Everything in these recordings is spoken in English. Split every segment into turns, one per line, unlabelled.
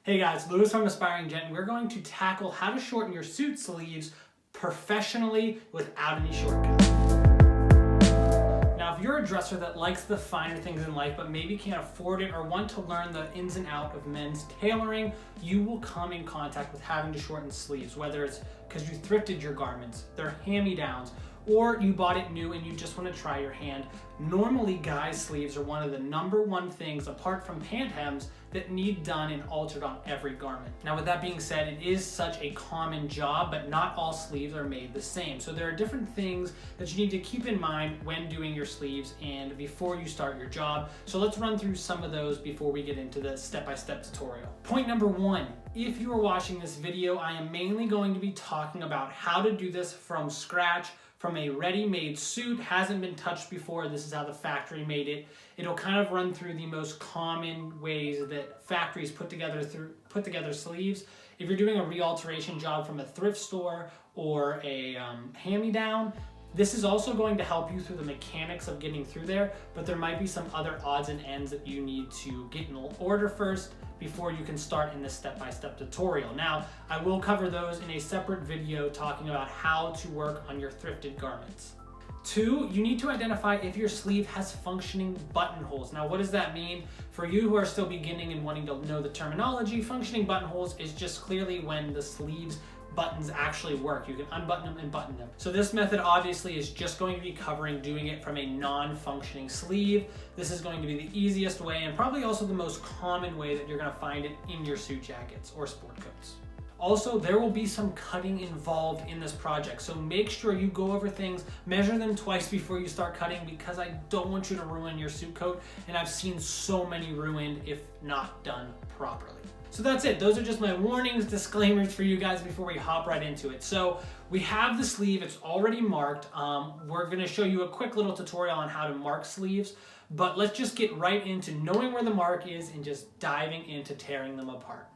Hey guys, Lewis from Aspiring Gent, and we're going to tackle how to shorten your suit sleeves professionally without any shortcuts. Now, if you're a dresser that likes the finer things in life but maybe can't afford it or want to learn the ins and outs of men's tailoring, you will come in contact with having to shorten sleeves, whether it's because you thrifted your garments, they're hand-me-downs, or you bought it new and you just want to try your hand. Normally, guys' sleeves are one of the #1 things, apart from pant hems, that need done and altered on every garment. Now, with that being said, it is such a common job, but not all sleeves are made the same. So there are different things that you need to keep in mind when doing your sleeves and before you start your job. So let's run through some of those before we get into the step-by-step tutorial. Point number 1, if you are watching this video, I am mainly going to be talking about how to do this from scratch, from a ready-made suit, hasn't been touched before. This is how the factory made it. It'll kind of run through the most common ways that factories put together sleeves. If you're doing a re-alteration job from a thrift store or a hand-me-down, this is also going to help you through the mechanics of getting through there, but there might be some other odds and ends that you need to get in order first before you can start in this step-by-step tutorial. Now, I will cover those in a separate video talking about how to work on your thrifted garments. 2, you need to identify if your sleeve has functioning buttonholes. Now, what does that mean? For you who are still beginning and wanting to know the terminology, functioning buttonholes is just clearly when the sleeves buttons actually work. You can unbutton them and button them. So this method obviously is just going to be covering doing it from a non-functioning sleeve. This is going to be the easiest way and probably also the most common way that you're going to find it in your suit jackets or sport coats. Also, there will be some cutting involved in this project, so make sure you go over things, measure them twice before you start cutting, because I don't want you to ruin your suit coat, and I've seen so many ruined if not done properly. So that's it. Those are just my warnings, disclaimers for you guys before we hop right into it. So we have the sleeve, it's already marked. We're gonna show you a quick little tutorial on how to mark sleeves, but let's just get right into knowing where the mark is and just diving into tearing them apart.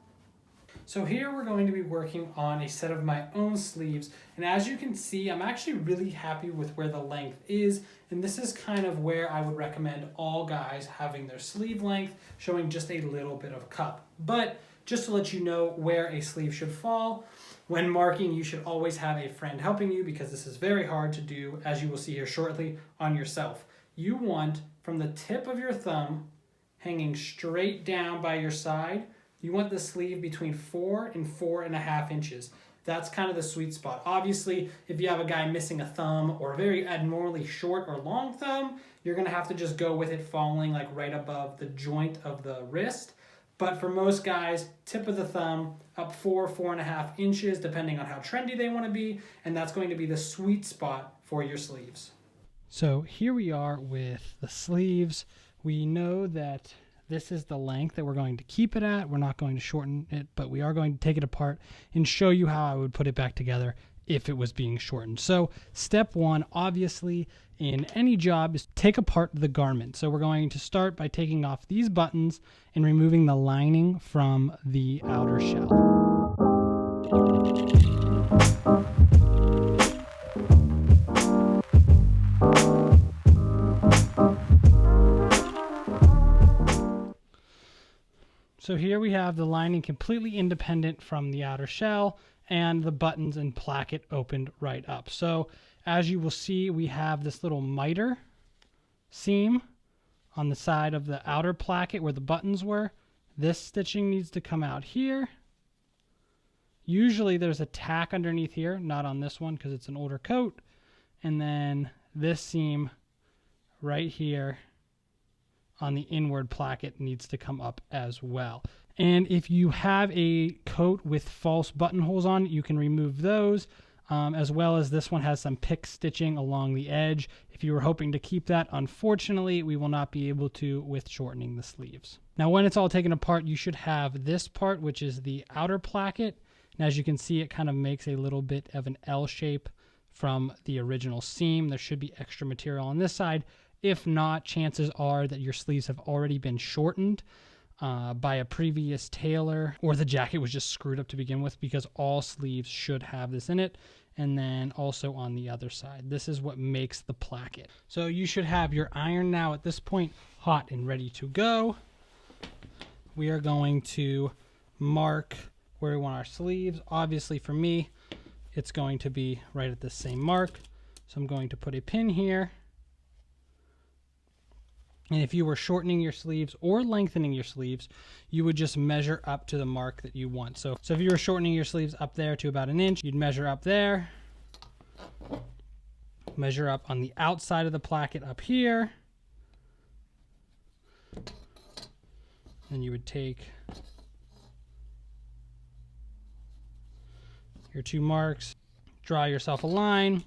So here we're going to be working on a set of my own sleeves, and as you can see, I'm actually really happy with where the length is, and this is kind of where I would recommend all guys having their sleeve length, showing just a little bit of cup. But just to let you know where a sleeve should fall, when marking, you should always have a friend helping you, because this is very hard to do, as you will see here shortly, on yourself. You want from the tip of your thumb hanging straight down by your side, you want the sleeve between 4 and 4.5 inches. That's kind of the sweet spot. Obviously, if you have a guy missing a thumb or a very abnormally short or long thumb, you're gonna have to just go with it falling like right above the joint of the wrist. But for most guys, tip of the thumb up 4.5 inches, depending on how trendy they wanna be, and that's going to be the sweet spot for your sleeves. So here we are with the sleeves. We know that this is the length that we're going to keep it at. We're not going to shorten it, but we are going to take it apart and show you how I would put it back together if it was being shortened. So step 1, obviously, in any job is take apart the garment. So we're going to start by taking off these buttons and removing the lining from the outer shell. So here we have the lining completely independent from the outer shell and the buttons and placket opened right up. So as you will see, we have this little miter seam on the side of the outer placket where the buttons were. This stitching needs to come out here. Usually there's a tack underneath here, not on this one because it's an older coat. And then this seam right here on the inward placket needs to come up as well. And if you have a coat with false buttonholes on, you can remove those, as well as this one has some pick stitching along the edge. If you were hoping to keep that, unfortunately, we will not be able to with shortening the sleeves. Now, when it's all taken apart, you should have this part, which is the outer placket. And as you can see, it kind of makes a little bit of an L shape from the original seam. There should be extra material on this side. If not, chances are that your sleeves have already been shortened by a previous tailor, or the jacket was just screwed up to begin with, because all sleeves should have this in it. And then also on the other side, this is what makes the placket. So you should have your iron now at this point hot and ready to go. We are going to mark where we want our sleeves. Obviously for me, it's going to be right at the same mark. So I'm going to put a pin here. And if you were shortening your sleeves or lengthening your sleeves, you would just measure up to the mark that you want. So if you were shortening your sleeves up there to about 1 inch, you'd measure up there, measure up on the outside of the placket up here. Then you would take your 2 marks, draw yourself a line,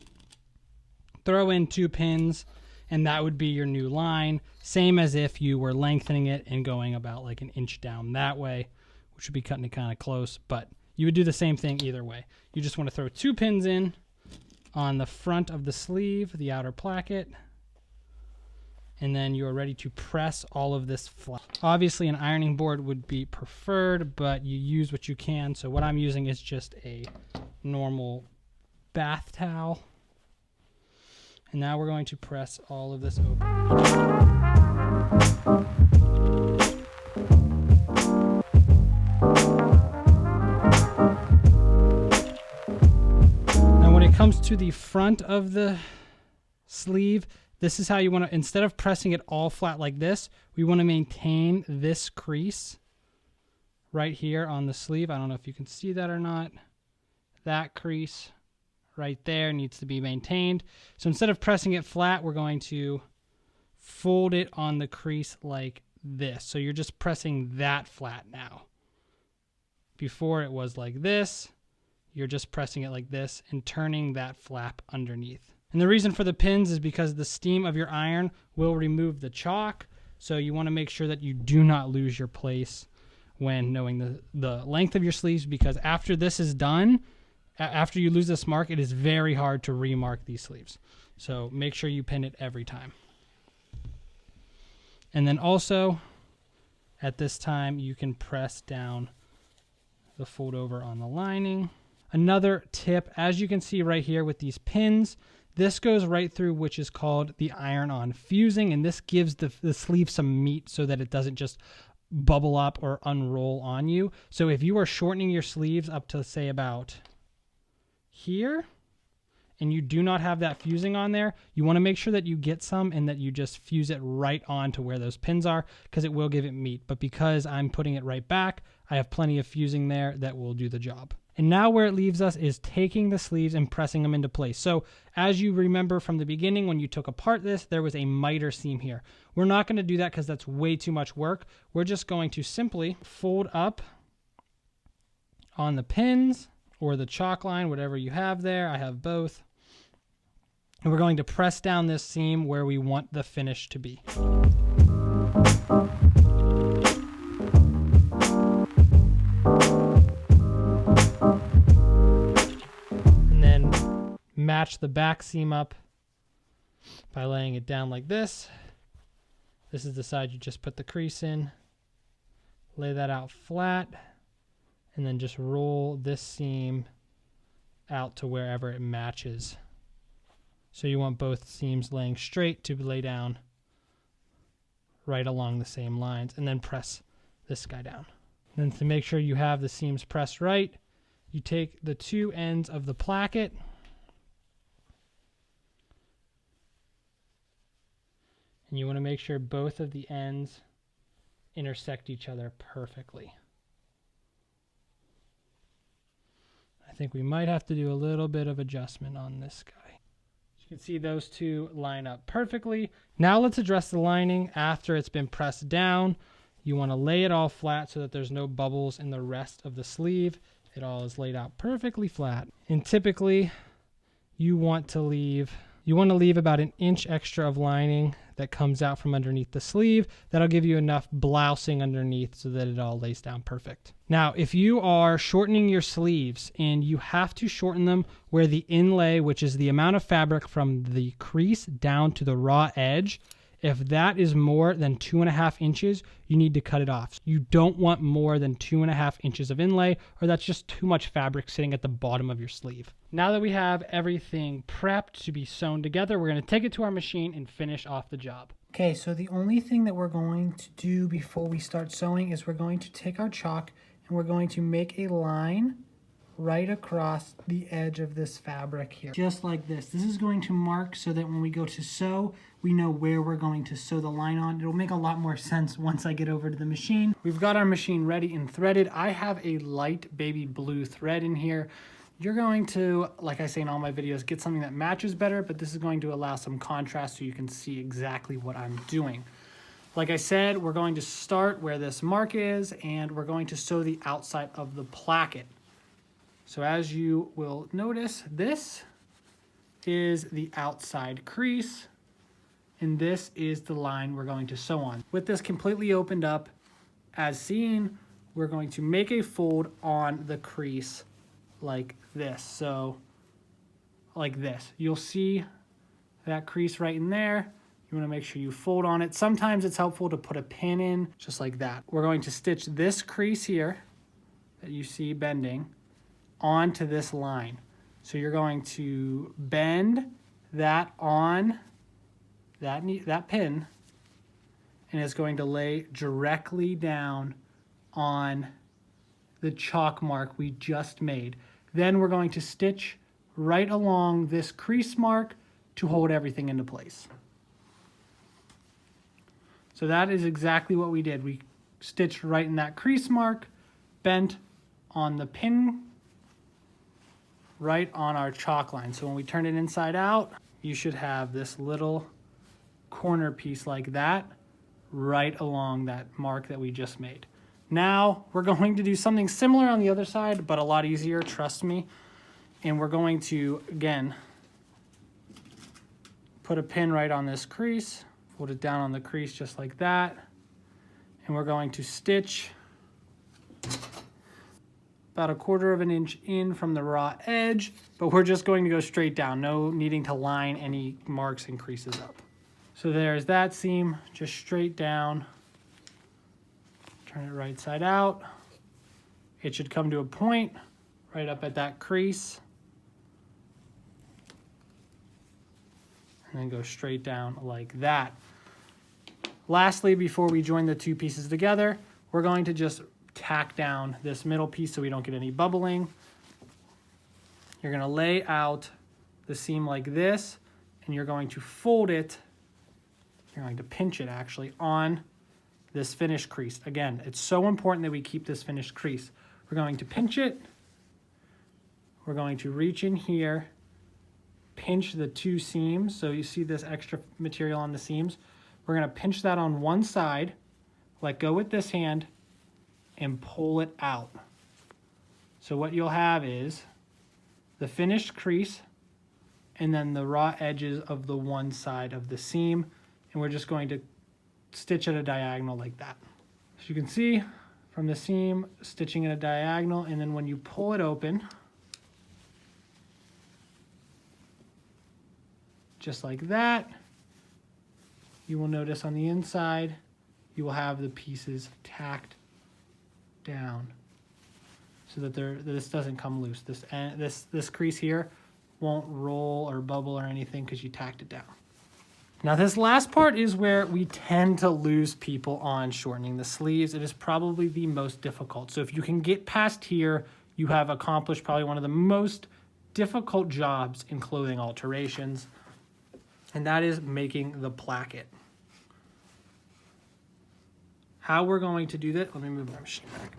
throw in 2 pins, and that would be your new line. Same as if you were lengthening it and going about like 1 inch down that way, which would be cutting it kind of close, but you would do the same thing either way. You just want to throw 2 pins in on the front of the sleeve, the outer placket, and then you are ready to press all of this flat. Obviously an ironing board would be preferred, but you use what you can. So what I'm using is just a normal bath towel. And now we're going to press all of this open. Now when it comes to the front of the sleeve, this is how you want to, instead of pressing it all flat like this, we want to maintain this crease right here on the sleeve. I don't know if you can see that or not. That crease right there needs to be maintained. So instead of pressing it flat, we're going to fold it on the crease like this. So you're just pressing that flat now. Before it was like this, you're just pressing it like this and turning that flap underneath. And the reason for the pins is because the steam of your iron will remove the chalk. So you want to make sure that you do not lose your place when knowing the length of your sleeves, because after this is done, after you lose this mark, it is very hard to remark these sleeves. So make sure you pin it every time. And then also, at this time, you can press down the fold over on the lining. Another tip, as you can see right here with these pins, this goes right through, which is called the iron-on fusing, and this gives the sleeve some meat so that it doesn't just bubble up or unroll on you. So if you are shortening your sleeves up to, say, about here, and you do not have that fusing on there, you want to make sure that you get some and that you just fuse it right on to where those pins are, because it will give it meat. But because I'm putting it right back, I have plenty of fusing there that will do the job. And now where it leaves us is taking the sleeves and pressing them into place. So as you remember from the beginning, when you took apart this, there was a miter seam here. We're not going to do that because that's way too much work. We're just going to simply fold up on the pins or the chalk line, whatever you have there. I have both. And we're going to press down this seam where we want the finish to be. And then match the back seam up by laying it down like this. This is the side you just put the crease in. Lay that out flat, and then just roll this seam out to wherever it matches. So you want both seams laying straight to lay down right along the same lines, and then press this guy down. And then to make sure you have the seams pressed right, you take the 2 ends of the placket and you want to make sure both of the ends intersect each other perfectly. I think we might have to do a little bit of adjustment on this guy. You can see those two line up perfectly. Now let's address the lining after it's been pressed down. You want to lay it all flat so that there's no bubbles in the rest of the sleeve. It all is laid out perfectly flat. And typically you want to leave about 1 inch extra of lining that comes out from underneath the sleeve. That'll give you enough blousing underneath so that it all lays down perfect. Now, if you are shortening your sleeves and you have to shorten them where the inlay, which is the amount of fabric from the crease down to the raw edge, if that is more than 2.5 inches, you need to cut it off. You don't want more than 2.5 inches of inlay, or that's just too much fabric sitting at the bottom of your sleeve. Now that we have everything prepped to be sewn together, we're going to take it to our machine and finish off the job. Okay, so the only thing that we're going to do before we start sewing is we're going to take our chalk and we're going to make a line right across the edge of this fabric here, just like this. This is going to mark so that when we go to sew, we know where we're going to sew the line on. It'll make a lot more sense once I get over to the machine. We've got our machine ready and threaded. I have a light baby blue thread in here. You're going to, like I say in all my videos, get something that matches better, but this is going to allow some contrast so you can see exactly what I'm doing. Like I said, we're going to start where this mark is, and we're going to sew the outside of the placket. So as you will notice, this is the outside crease, and this is the line we're going to sew on. With this completely opened up, as seen, we're going to make a fold on the crease like this. So like this. You'll see that crease right in there. You want to make sure you fold on it. Sometimes it's helpful to put a pin in, just like that. We're going to stitch this crease here that you see bending onto this line. So you're going to bend that on that pin, and it's going to lay directly down on the chalk mark we just made. Then we're going to stitch right along this crease mark to hold everything into place. So that is exactly what we did. We stitched right in that crease mark, bent on the pin right on our chalk line. So when we turn it inside out, you should have this little corner piece like that right along that mark that we just made. Now we're going to do something similar on the other side, but a lot easier, trust me. And we're going to, again, put a pin right on this crease, fold it down on the crease just like that. And we're going to stitch about 1/4 of an inch in from the raw edge, but we're just going to go straight down, no needing to line any marks and creases up. So there's that seam, just straight down. Turn it right side out. It should come to a point right up at that crease. And then go straight down like that. Lastly, before we join the two pieces together, we're going to just tack down this middle piece so we don't get any bubbling. You're going to lay out the seam like this, and you're going to fold it, you're going to pinch it actually on this finished crease. Again, it's so important that we keep this finished crease. We're going to pinch it, we're going to reach in here, pinch the two seams, so you see this extra material on the seams. We're going to pinch that on one side, let go with this hand, and pull it out. So what you'll have is the finished crease and then the raw edges of the one side of the seam, and we're just going to stitch at a diagonal like that. As you can see from the seam, stitching at a diagonal, and then when you pull it open, just like that, you will notice on the inside, you will have the pieces tacked down so that this doesn't come loose. This crease here won't roll or bubble or anything because you tacked it down. Now this last part is where we tend to lose people on shortening the sleeves. It is probably the most difficult. So if you can get past here, you have accomplished probably one of the most difficult jobs in clothing alterations, and that is making the placket. How we're going to do that, let me move my machine back.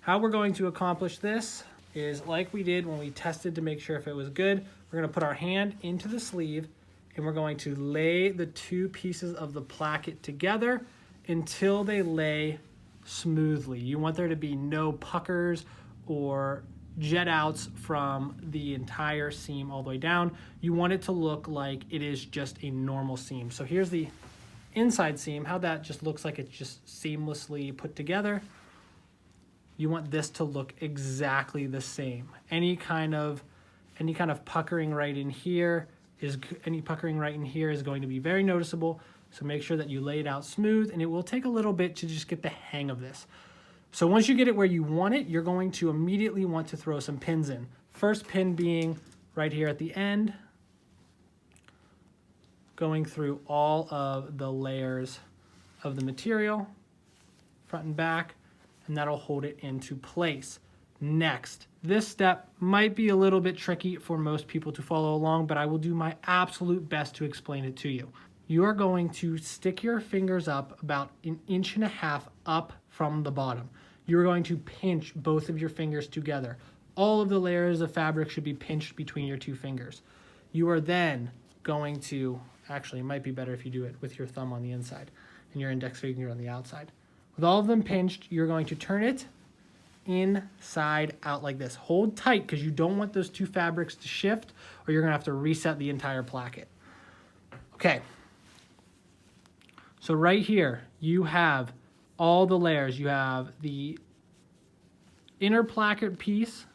How we're going to accomplish this is like we did when we tested to make sure if it was good. We're going to put our hand into the sleeve, and we're going to lay the two pieces of the placket together until they lay smoothly. You want there to be no puckers or jet outs from the entire seam all the way down. You want it to look like it is just a normal seam. So here's the inside seam, how that just looks like it's just seamlessly put together. You want this to look exactly the same. Any kind of puckering right in here is going to be very noticeable. So make sure that you lay it out smooth, and it will take a little bit to just get the hang of this. So once you get it where you want it, you're going to immediately want to throw some pins in. First pin being right here at the end, going through all of the layers of the material front and back, and that'll hold it into place. Next, this step might be a little bit tricky for most people to follow along, but I will do my absolute best to explain it to you. You are going to stick your fingers up about 1.5 inches up from the bottom. You're going to pinch both of your fingers together. All of the layers of fabric should be pinched between your 2 fingers. You are then going to, actually it might be better if you do it with your thumb on the inside and your index finger on the outside. With all of them pinched, you're going to turn it inside out like this. Hold tight because you don't want those 2 fabrics to shift, or you're gonna have to reset the entire placket. Okay, so right here you have all the layers. You have the inner placket piece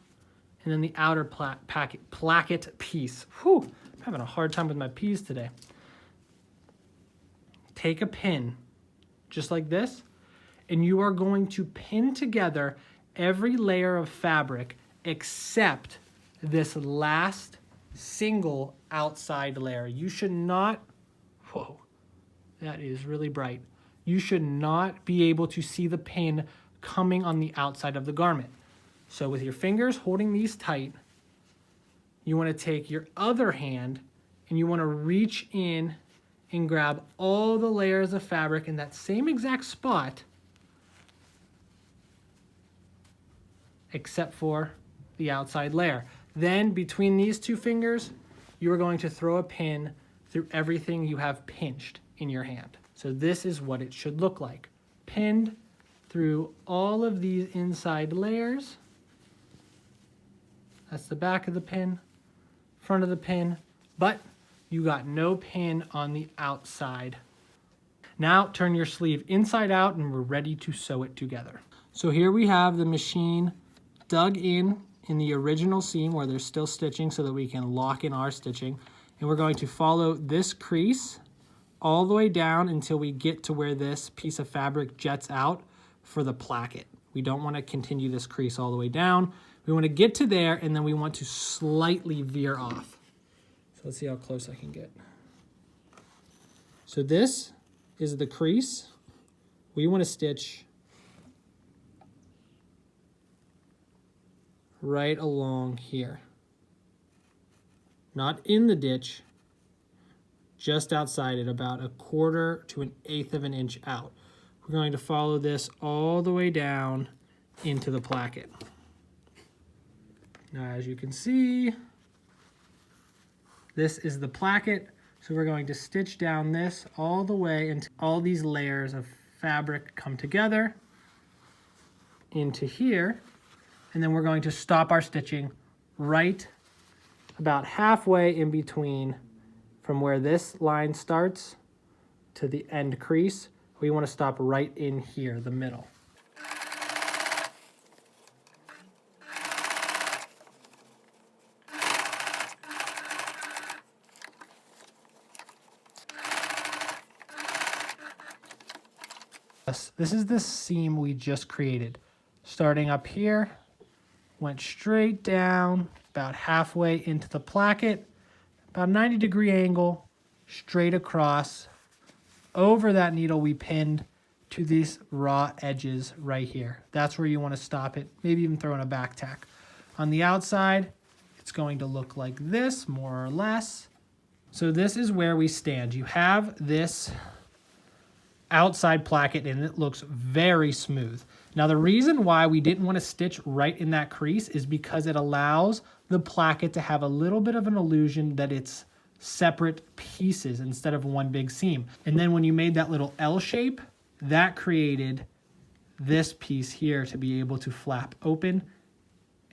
and then the outer placket piece. Whew, I'm having a hard time with my P's today. Take a pin just like this, and you are going to pin together every layer of fabric except this last single outside layer. You should not, whoa, that is really bright. You should not be able to see the pin coming on the outside of the garment. So with your fingers holding these tight, you want to take your other hand and you want to reach in and grab all the layers of fabric in that same exact spot, except for the outside layer. Then between these 2 fingers, you are going to throw a pin through everything you have pinched in your hand. So this is what it should look like. Pinned through all of these inside layers. That's the back of the pin, front of the pin, but you got no pin on the outside. Now turn your sleeve inside out and we're ready to sew it together. So here we have the machine dug in the original seam where there's still stitching so that we can lock in our stitching. And we're going to follow this crease all the way down until we get to where this piece of fabric jets out for the placket. We don't want to continue this crease all the way down. We want to get to there and then we want to slightly veer off. So let's see how close I can get. So this is the crease. We want to stitch right along here. Not in the ditch, just outside it, about 1/4 to 1/8 of an inch out. We're going to follow this all the way down into the placket. Now, as you can see, this is the placket. So we're going to stitch down this all the way until all these layers of fabric come together into here. And then we're going to stop our stitching right about halfway in between from where this line starts to the end crease. We want to stop right in here, the middle. This is the seam we just created. Starting up here, went straight down about halfway into the placket, about 90-degree angle, straight across. Over that needle we pinned to these raw edges right here. That's where you want to stop it, maybe even throw in a back tack. On the outside, it's going to look like this, more or less. So this is where we stand. You have this outside placket and it looks very smooth. Now the reason why we didn't want to stitch right in that crease is because it allows the placket to have a little bit of an illusion that it's separate pieces instead of one big seam. And then when you made that little L shape, that created this piece here to be able to flap open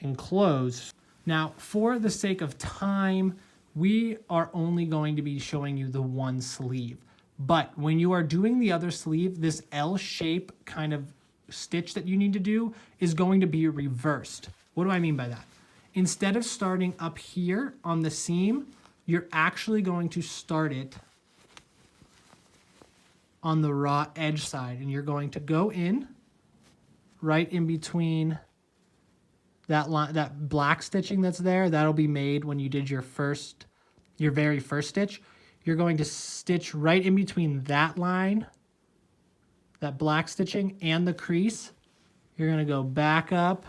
and close. Now, for the sake of time, we are only going to be showing you the one sleeve. But when you are doing the other sleeve, this L shape kind of stitch that you need to do is going to be reversed. What do I mean by that? Instead of starting up here on the seam, you're actually going to start it on the raw edge side, and you're going to go in right in between that line, that black stitching that's there. That'll be made when you did your very first stitch. You're going to stitch right in between that line that black stitching and the crease, you're going to go back up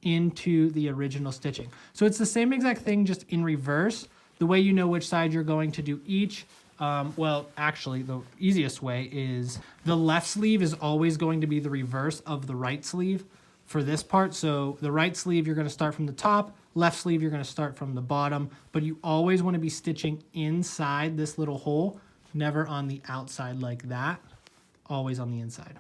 into the original stitching. So it's the same exact thing, just in reverse. The way you know which side you're going to do each, well, actually, the easiest way is the left sleeve is always going to be the reverse of the right sleeve for this part. So the right sleeve, you're going to start from the top. Left sleeve, you're going to start from the bottom. But you always want to be stitching inside this little hole, never on the outside like that, always on the inside.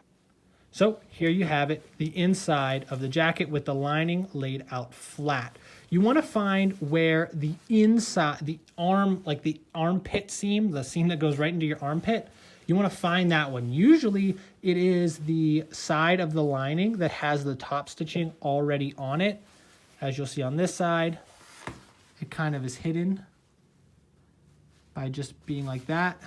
So here you have it, the inside of the jacket with the lining laid out flat. You want to find where the inside, the arm, like the armpit seam, the seam that goes right into your armpit, you want to find that one. Usually it is the side of the lining that has the top stitching already on it. As you'll see on this side, it kind of is hidden by just being like that.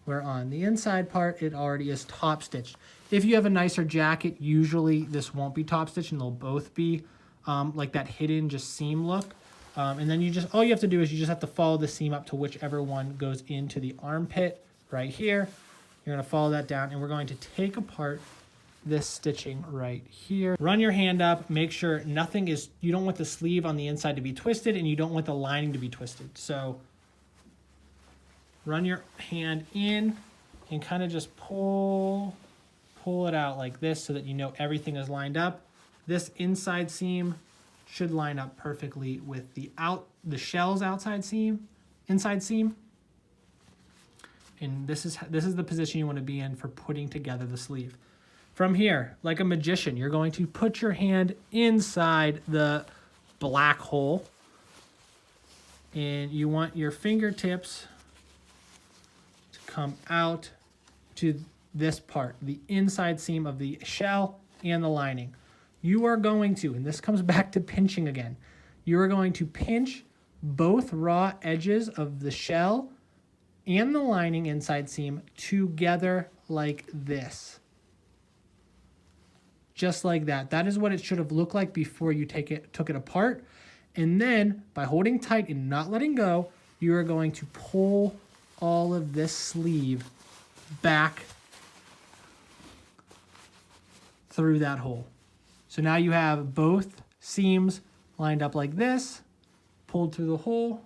Where on the inside part, it already is top stitched. If you have a nicer jacket, usually this won't be top stitched and they'll both be like that hidden just seam look. And then you just, all you have to do is you just have to follow the seam up to whichever one goes into the armpit right here. You're gonna follow that down and we're going to take apart this stitching right here. Run your hand up, make sure nothing is, you don't want the sleeve on the inside to be twisted and you don't want the lining to be twisted. So run your hand in and kind of just pull it out like this so that you know everything is lined up. This inside seam should line up perfectly with the shell's outside seam, inside seam. And this is the position you want to be in for putting together the sleeve. From here, like a magician, you're going to put your hand inside the black hole and you want your fingertips come out to this part, the inside seam of the shell and the lining. You are going to, and this comes back to pinching again, you are going to pinch both raw edges of the shell and the lining inside seam together like this. Just like that. That is what it should have looked like before you took it apart. And then by holding tight and not letting go, you are going to pull all of this sleeve back through that hole. So now you have both seams lined up like this, pulled through the hole,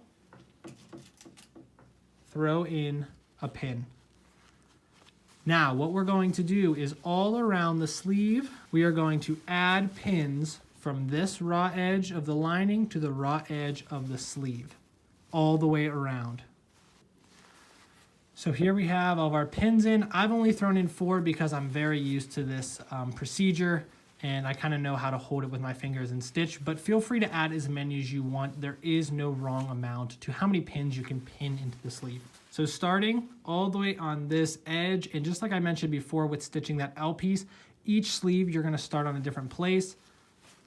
throw in a pin. Now what we're going to do is all around the sleeve, we are going to add pins from this raw edge of the lining to the raw edge of the sleeve, all the way around. So here we have all of our pins in. I've only thrown in 4 because I'm very used to this procedure and I kind of know how to hold it with my fingers and stitch, but feel free to add as many as you want. There is no wrong amount to how many pins you can pin into the sleeve. So starting all the way on this edge, and just like I mentioned before with stitching that L piece, each sleeve you're gonna start on a different place.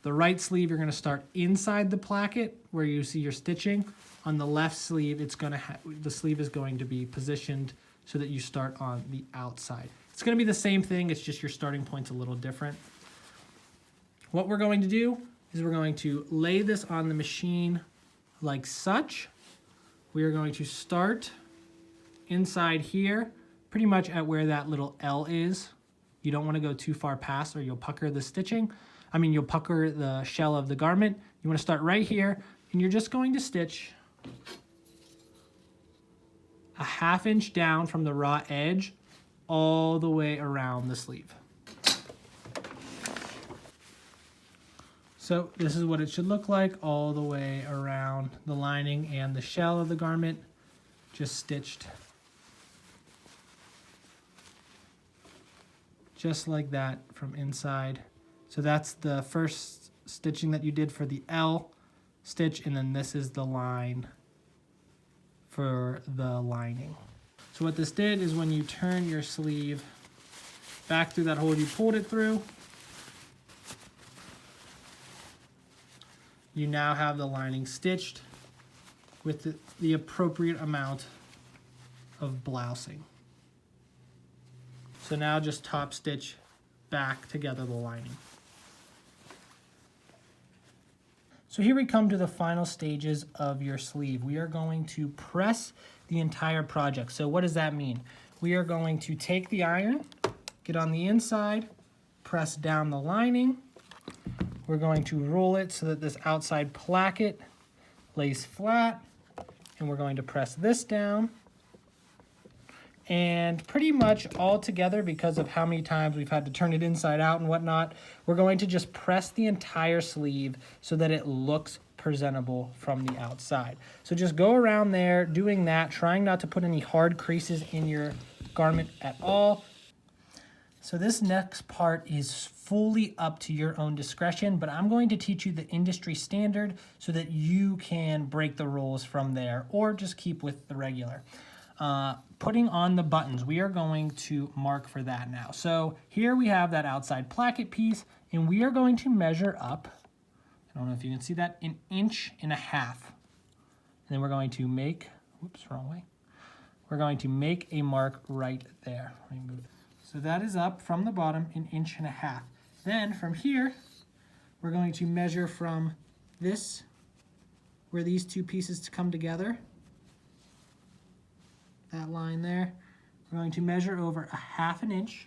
The right sleeve, you're gonna start inside the placket where you see your stitching. On the left sleeve, the sleeve is going to be positioned so that you start on the outside. It's gonna be the same thing, it's just your starting point's a little different. What we're going to do is we're going to lay this on the machine like such. We are going to start inside here, pretty much at where that little L is. You don't want to go too far past or you'll pucker the stitching. You'll pucker the shell of the garment. You want to start right here and you're just going to stitch a 1/2 inch down from the raw edge all the way around the sleeve. So this is what it should look like all the way around the lining and the shell of the garment, just stitched just like that from inside. So that's the first stitching that you did for the L stitch, and then this is the line for the lining. So what this did is when you turn your sleeve back through that hole you pulled it through, you now have the lining stitched with the appropriate amount of blousing. So now just top stitch back together the lining. So here we come to the final stages of your sleeve. We are going to press the entire project. So what does that mean? we are going to take the iron, get on the inside, press down the lining. We're going to roll it so that this outside placket lays flat, and we're going to press this down. And pretty much all together, because of how many times we've had to turn it inside out and whatnot, we're going to just press the entire sleeve so that it looks presentable from the outside. So just go around there doing that, trying not to put any hard creases in your garment at all. So this next part is fully up to your own discretion, but I'm going to teach you the industry standard so that you can break the rules from there or just keep with the regular. Putting on the buttons, we are going to mark for that now. So here we have that outside placket piece, and we are going to measure up, I don't know if you can see that, 1.5 inches. And then we're going to make, whoops, wrong way. We're going to make a mark right there. Let me move. So that is up from the bottom 1.5 inches. Then from here, we're going to measure from this, where these two pieces come together, that line there. We're going to measure over 1/2 inch.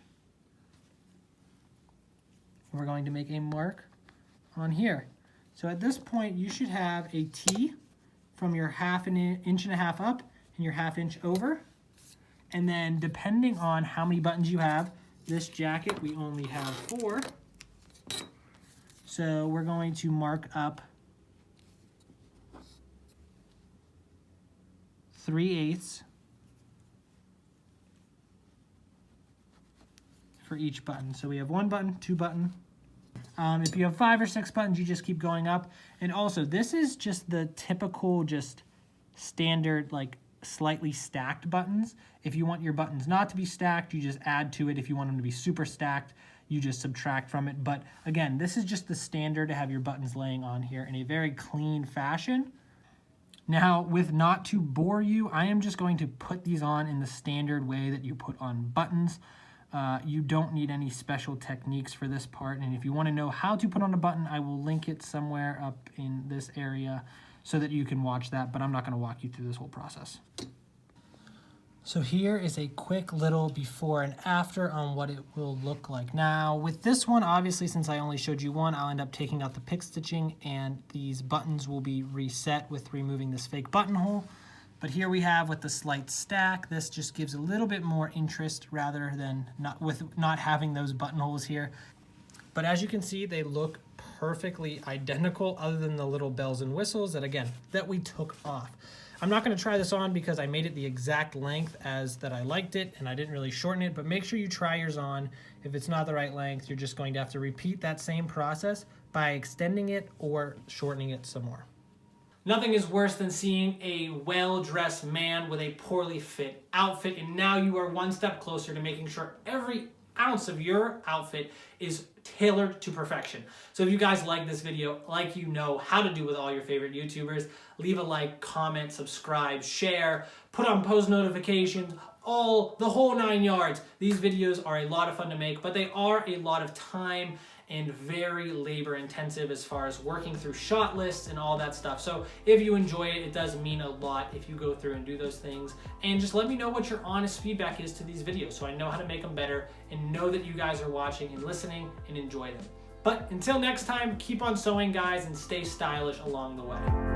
We're going to make a mark on here. So at this point, you should have a T from your 1.5 inches up and your 1/2 inch over. And then depending on how many buttons you have, this jacket, we only have 4. So we're going to mark up 3/8 for each button. So we have 1 button, 2 button. If you have 5 or 6 buttons, you just keep going up. And also, this is just the typical, just standard, like slightly stacked buttons. If you want your buttons not to be stacked, you just add to it. If you want them to be super stacked, you just subtract from it. But again, this is just the standard to have your buttons laying on here in a very clean fashion. Now, with not to bore you, I am just going to put these on in the standard way that you put on buttons. You don't need any special techniques for this part. And if you want to know how to put on a button, I will link it somewhere up in this area so that you can watch that, but I'm not going to walk you through this whole process. So here is a quick little before and after on what it will look like. Now with this one, obviously since I only showed you one, I'll end up taking out the pick stitching and these buttons will be reset with removing this fake buttonhole. But here we have with the slight stack, this just gives a little bit more interest rather than not having those buttonholes here. But as you can see, they look perfectly identical other than the little bells and whistles that we took off. I'm not going to try this on because I made it the exact length as that I liked it and I didn't really shorten it, but make sure you try yours on. If it's not the right length, you're just going to have to repeat that same process by extending it or shortening it some more. Nothing is worse than seeing a well-dressed man with a poorly fit outfit, and now you are one step closer to making sure every ounce of your outfit is tailored to perfection. So if you guys like this video, like you know how to do with all your favorite YouTubers, leave a like, comment, subscribe, share, put on post notifications, the whole 9 yards. These videos are a lot of fun to make, but they are a lot of time and very labor intensive as far as working through shot lists and all that stuff. So if you enjoy it, it does mean a lot if you go through and do those things. And just let me know what your honest feedback is to these videos so I know how to make them better and know that you guys are watching and listening and enjoy them. But until next time, keep on sewing, guys, and stay stylish along the way.